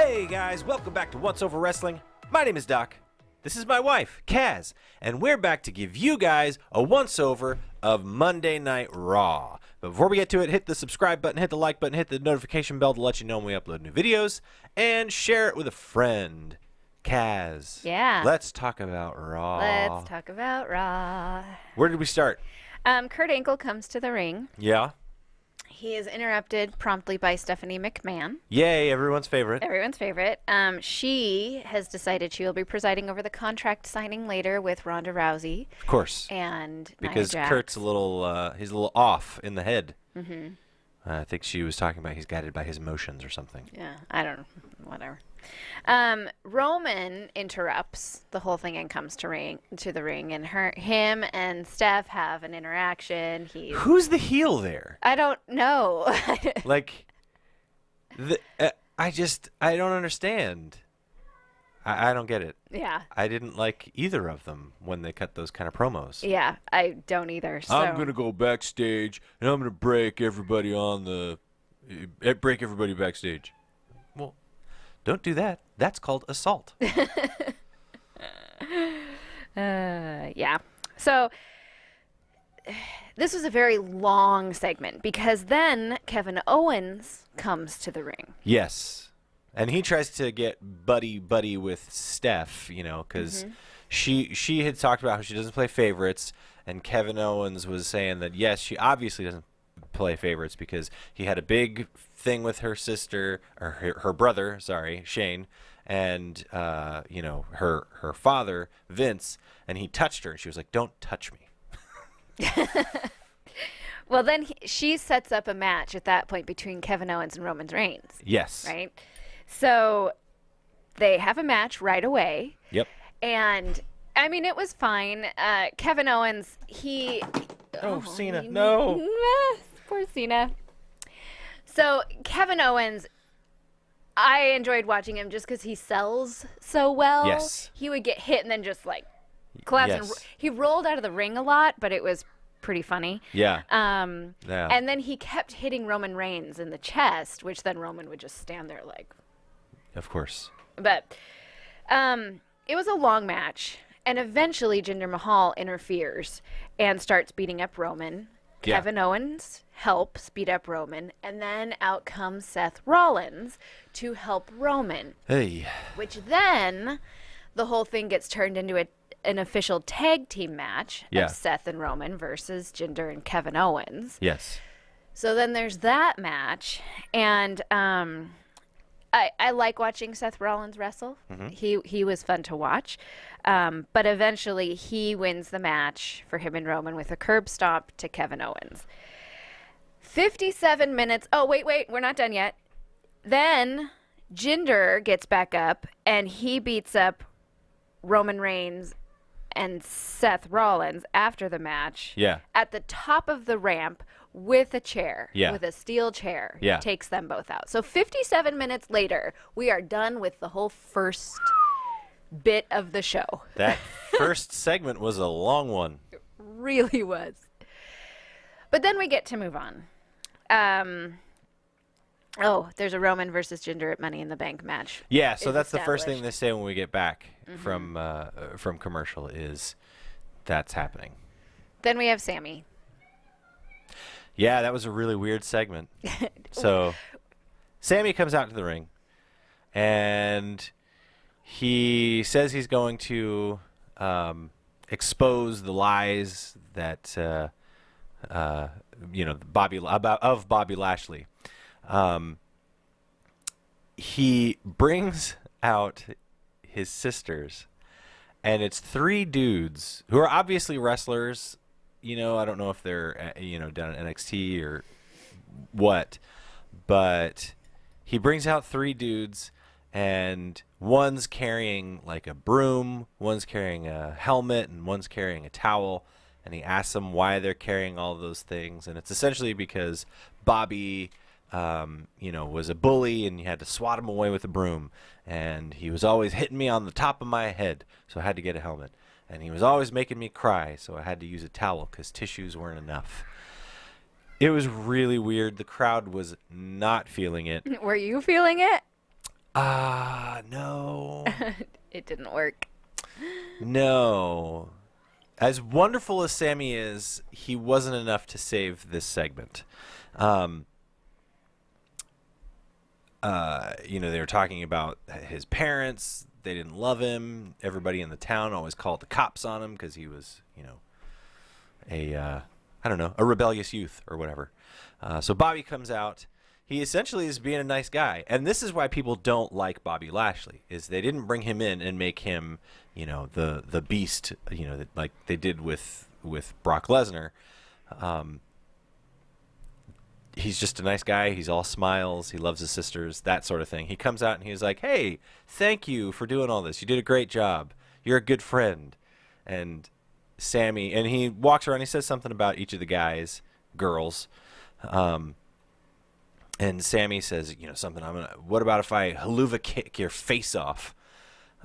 Hey guys, welcome back to Once Over Wrestling. My name is Doc. This is my wife, Kaz, and we're back to give you guys a once-over of Monday Night Raw. But before we get to it, hit the subscribe button, hit the like button, hit the notification bell to let you know when we upload new videos, and share it with a friend. Kaz. Yeah. Let's talk about Raw. Let's talk about Raw. Where did we start? Kurt Angle comes to the ring. Yeah. He is interrupted promptly by Stephanie McMahon. Yay, everyone's favorite. Everyone's favorite. She has decided she will be presiding over the contract signing later with Ronda Rousey. Of course. And because Nia Jax. Kurt's he's a little off in the head. Mm-hmm. I think she was talking about he's guided by his emotions or something. Yeah, I don't know. Whatever. Roman interrupts the whole thing and comes to the ring, and him and Steph have an interaction. Who's the heel there? I don't know. Like, I don't understand. I don't get it. Yeah. I didn't like either of them when they cut those kind of promos. Yeah, I don't either. So. I'm gonna go backstage and I'm gonna break everybody backstage. Well, don't do that. That's called assault. Yeah. So this was a very long segment because then Kevin Owens comes to the ring. Yes. And he tries to get buddy with Steph, because she had talked about how she doesn't play favorites, and Kevin Owens was saying that, yes, she obviously doesn't play favorites because he had a big thing with her sister, or her brother, Shane, and, her father, Vince, and he touched her, and she was like, don't touch me. Well, then she sets up a match at that point between Kevin Owens and Roman Reigns. Yes. Right? So they have a match right away. Yep. And, I mean, it was fine. Kevin Owens, Cena, no. Poor Cena. So Kevin Owens, I enjoyed watching him just because he sells so well. Yes. He would get hit and then just, collapse. Yes. And he rolled out of the ring a lot, but it was pretty funny. Yeah. Yeah. And then he kept hitting Roman Reigns in the chest, which then Roman would just stand there like. Of course. But it was a long match, and eventually Jinder Mahal interferes and starts beating up Roman. Yeah. Kevin Owens helps beat up Roman, and then out comes Seth Rollins to help Roman. Hey. Which then the whole thing gets turned into an official tag team match of Seth and Roman versus Jinder and Kevin Owens. Yes. So then there's that match, and I like watching Seth Rollins wrestle. Mm-hmm. He was fun to watch, but eventually he wins the match for him and Roman with a curb stomp to Kevin Owens. 57 minutes. Oh, wait, we're not done yet. Then Jinder gets back up, and he beats up Roman Reigns and Seth Rollins after the match. Yeah. At the top of the ramp with a chair. Yeah. With a steel chair. Yeah. Takes them both out. So 57 minutes later, we are done with the whole first bit of the show. That first segment was a long one. It really was. But then we get to move on. There's a Roman versus Jinder at Money in the Bank match. Yeah, so that's the first thing they say when we get back from commercial is that's happening. Then we have Sammy. Yeah, that was a really weird segment. So Sammy comes out to the ring, and he says he's going to expose the lies that Bobby Lashley. He brings out his sisters, and it's three dudes who are obviously wrestlers. I don't know if they're, down at NXT or what, but he brings out three dudes, and one's carrying like a broom, one's carrying a helmet, and one's carrying a towel, and he asks them why they're carrying all those things, and it's essentially because Bobby was a bully, and you had to swat him away with a broom, and he was always hitting me on the top of my head, so I had to get a helmet. And he was always making me cry, so I had to use a towel because tissues weren't enough. It was really weird. The crowd was not feeling it. Were you feeling it? No. It didn't work. No. As wonderful as Sammy is, he wasn't enough to save this segment. They were talking about his parents. They didn't love him. Everybody in the town always called the cops on him because he was, a rebellious youth or whatever. So Bobby comes out. He essentially is being a nice guy. And this is why people don't like Bobby Lashley, is they didn't bring him in and make him, the beast, like they did with Brock Lesnar. He's just a nice guy. He's all smiles. He loves his sisters, that sort of thing. He comes out and he's like, hey, thank you for doing all this. You did a great job. You're a good friend. And Sammy, and he walks around. He says something about each of the guys, girls. And Sammy says, something. What about if I haluva kick your face off?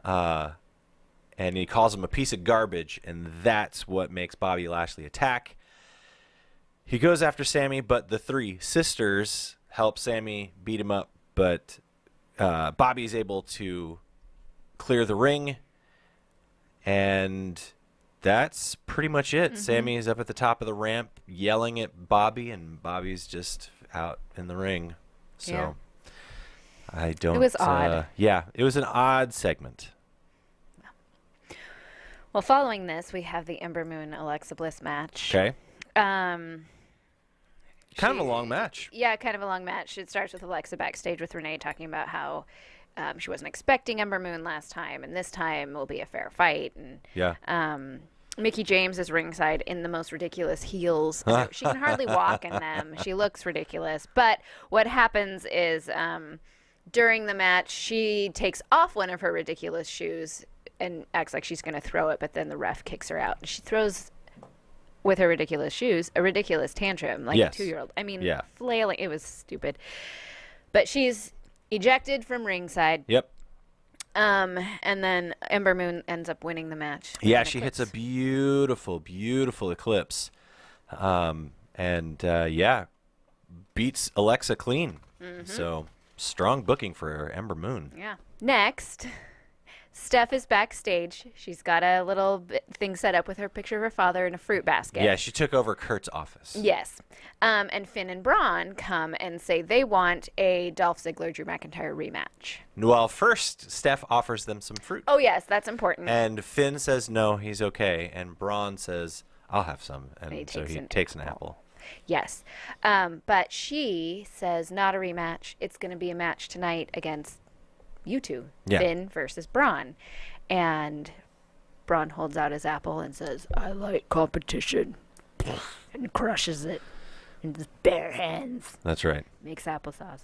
And he calls him a piece of garbage. And that's what makes Bobby Lashley attack. He goes after Sammy, but the three sisters help Sammy beat him up. But Bobby's able to clear the ring. And that's pretty much it. Mm-hmm. Sammy is up at the top of the ramp yelling at Bobby, and Bobby's just out in the ring. So yeah. I don't. It was odd. Yeah, it was an odd segment. Well, following this, we have the Ember Moon Alexa Bliss match. Okay. Kind of a long match. Yeah, kind of a long match. It starts with Alexa backstage with Renee talking about how she wasn't expecting Ember Moon last time, and this time will be a fair fight. And yeah. Mickie James is ringside in the most ridiculous heels. So she can hardly walk in them. She looks ridiculous. But what happens is during the match, she takes off one of her ridiculous shoes and acts like she's going to throw it, but then the ref kicks her out. She throws, with her ridiculous shoes, a ridiculous tantrum, like yes. a 2-year-old. I mean, yeah. flailing. It was stupid. But she's ejected from ringside. Yep. And then Ember Moon ends up winning the match. Yeah, she hits a beautiful, beautiful eclipse. Beats Alexa clean. Mm-hmm. So, strong booking for Ember Moon. Yeah. Next, Steph is backstage. She's got a little thing set up with her picture of her father in a fruit basket. Yeah, she took over Kurt's office. Yes. And Finn and Braun come and say they want a Dolph Ziggler-Drew McIntyre rematch. Well, first, Steph offers them some fruit. Oh, yes, that's important. And Finn says, no, he's okay. And Braun says, I'll have some. And he takes an apple. Yes. But she says, not a rematch. It's going to be a match tonight against you two, yeah. Finn versus Braun. And Braun holds out his apple and says, I like competition. And crushes it in his bare hands. That's right. Makes applesauce.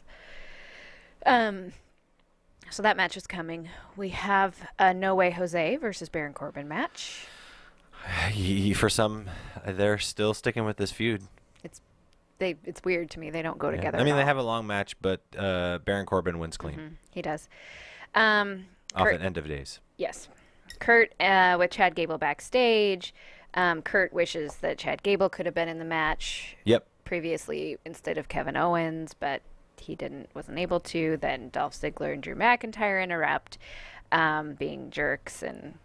So that match is coming. We have a No Way Jose versus Baron Corbin match. For some, they're still sticking with this feud. It's weird to me. They don't go together. I mean, they have a long match, but Baron Corbin wins clean. Mm-hmm. He does. Off at end of days. Yes. Kurt with Chad Gable backstage. Kurt wishes that Chad Gable could have been in the match. Yep. Previously instead of Kevin Owens, but he wasn't able to. Then Dolph Ziggler and Drew McIntyre interrupt, being jerks, and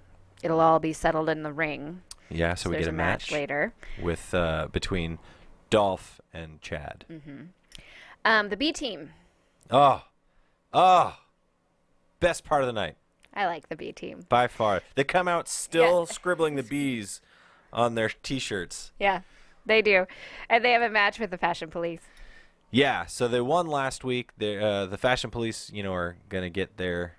it'll all be settled in the ring. Yeah, so we get a match later with between Dolph and Chad. Mm-hmm. The B team. Oh, best part of the night. I like the B team by far. They come out still scribbling the B's on their T-shirts. Yeah, they do, and they have a match with the Fashion Police. Yeah, so they won last week. The Fashion Police, are going to get their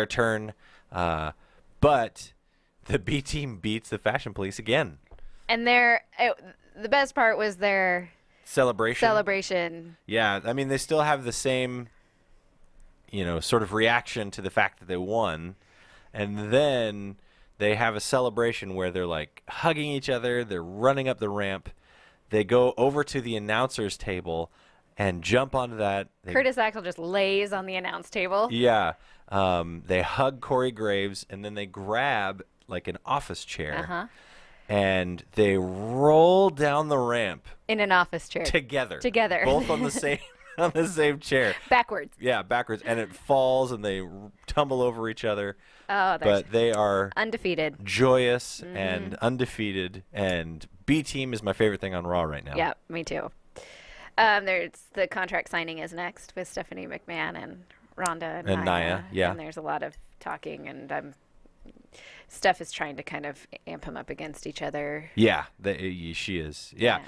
turn, but the B team beats the Fashion Police again. And the best part was their celebration. Yeah, I mean, they still have the same, sort of reaction to the fact that they won. And then they have a celebration where they're like hugging each other. They're running up the ramp. They go over to the announcer's table and jump onto that. Curtis Axel just lays on the announce table. Yeah. They hug Corey Graves, and then they grab like an office chair. Uh-huh. And they roll down the ramp in an office chair together, both on the same on the same chair. Backwards. Yeah, backwards, and it falls, and they tumble over each other. Oh, But they are undefeated. joyous and undefeated, and B Team is my favorite thing on Raw right now. Yeah, me too. There's the contract signing is next with Stephanie McMahon and Ronda and Nia. Yeah. And there's a lot of talking, and Steph is trying to kind of amp them up against each other. Yeah, she is. Yeah.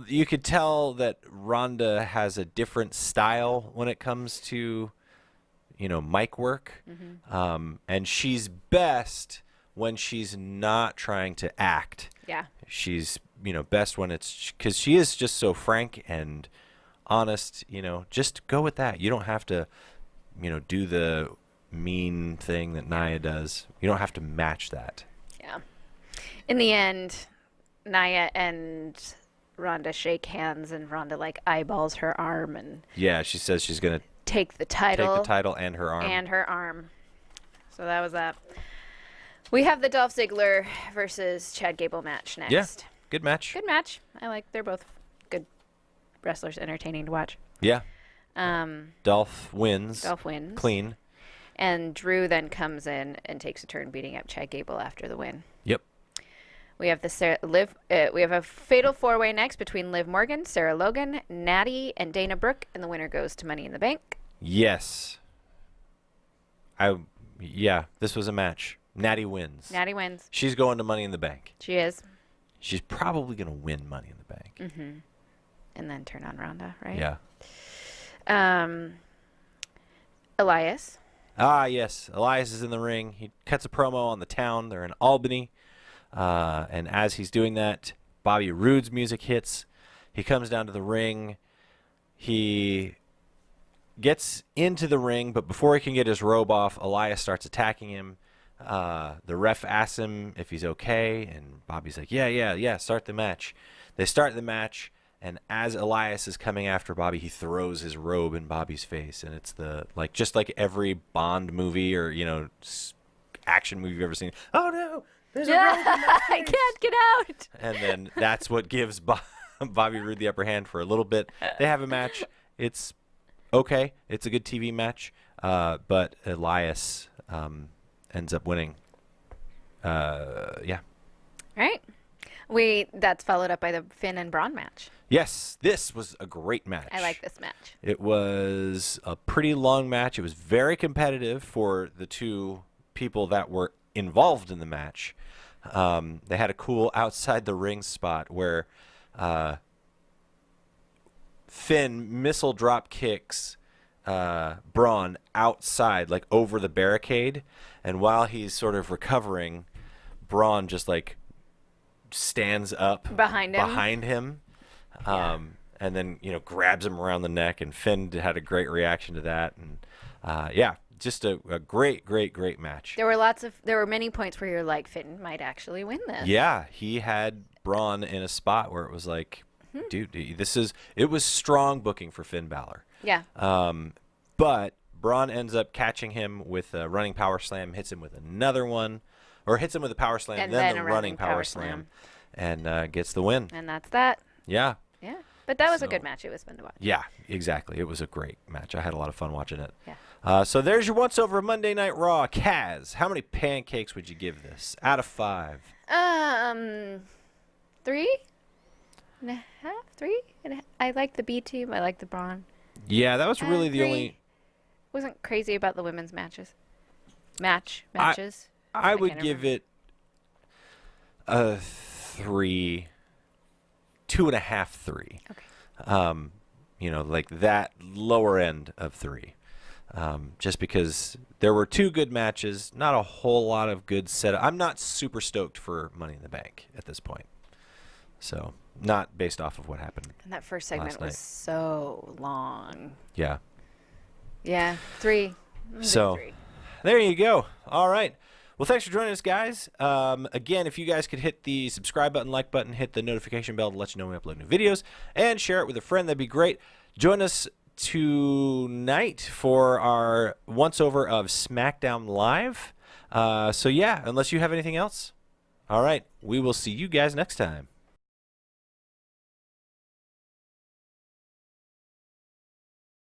You could tell that Ronda has a different style when it comes to, mic work. And she's best when she's not trying to act. Yeah. She's, best when because she is just so frank and honest, just go with that. You don't have to, do the mean thing that Nia does. You don't have to match that. Yeah. In the end, Nia and Ronda shake hands, and Ronda eyeballs her arm, and Yeah, she says she's going to take the title and her arm. So that was that. We have the Dolph Ziggler versus Chad Gable match next. Yeah, good match. Good match. They're both good wrestlers, entertaining to watch. Yeah. Dolph wins. Clean. And Drew then comes in and takes a turn beating up Chad Gable after the win. Yep. We have we have a fatal four-way next between Liv Morgan, Sarah Logan, Natty, and Dana Brooke, and the winner goes to Money in the Bank. Yes. This was a match. Natty wins. Natty wins. She's going to Money in the Bank. She is. She's probably going to win Money in the Bank. Mm-hmm. And then turn on Ronda, right? Yeah. Elias. Yes. Elias is in the ring. He cuts a promo on the town. They're in Albany. And as he's doing that, Bobby Roode's music hits. He comes down to the ring. He gets into the ring, but before he can get his robe off, Elias starts attacking him. The ref asks him if he's okay, and Bobby's like, yeah, start the match. They start the match, and as Elias is coming after Bobby, he throws his robe in Bobby's face, and it's just like every Bond movie or, action movie you've ever seen. Oh, no, there's a robe in my face. I can't get out. And then that's what gives Bobby Roode the upper hand for a little bit. They have a match. It's okay. It's a good TV match, but Elias ends up winning. Yeah. Right. That's followed up by the Finn and Braun match. Yes, this was a great match. I like this match. It was a pretty long match. It was very competitive for the two people that were involved in the match. They had a cool outside the ring spot where Finn missile drop kicks Braun outside, over the barricade, and while he's sort of recovering, Braun just stands up behind him. And then grabs him around the neck, and Finn had a great reaction to that, and just a great match. There were many points where you're like, Finn might actually win this. Yeah, he had Braun in a spot where it was like, dude, it was strong booking for Finn Balor. Yeah. But Braun ends up catching him with a running power slam, hits him with another one, or hits him with a power slam, and then the running power slam, and gets the win. And that's that. Yeah. Yeah. But that was a good match. It was fun to watch. Yeah, exactly. It was a great match. I had a lot of fun watching it. Yeah. So there's your once over Monday Night Raw. Kaz, how many pancakes would you give this out of 5? 3 and a half. 3 and a half. I like the B team. I like the Braun. Yeah, that was really the only. Wasn't crazy about the women's matches. Matches. I would give it a 3, 2.5, 3. Okay. That lower end of 3. Just because there were 2 good matches, not a whole lot of good setup. I'm not super stoked for Money in the Bank at this point. So, not based off of what happened. And that first segment was so long. Yeah. Yeah, 3. So, 3. There you go. All right. Well, thanks for joining us, guys. Again, if you guys could hit the subscribe button, like button, hit the notification bell to let you know when we upload new videos, and share it with a friend, that'd be great. Join us tonight for our once-over of SmackDown Live. So, yeah, unless you have anything else. All right. We will see you guys next time.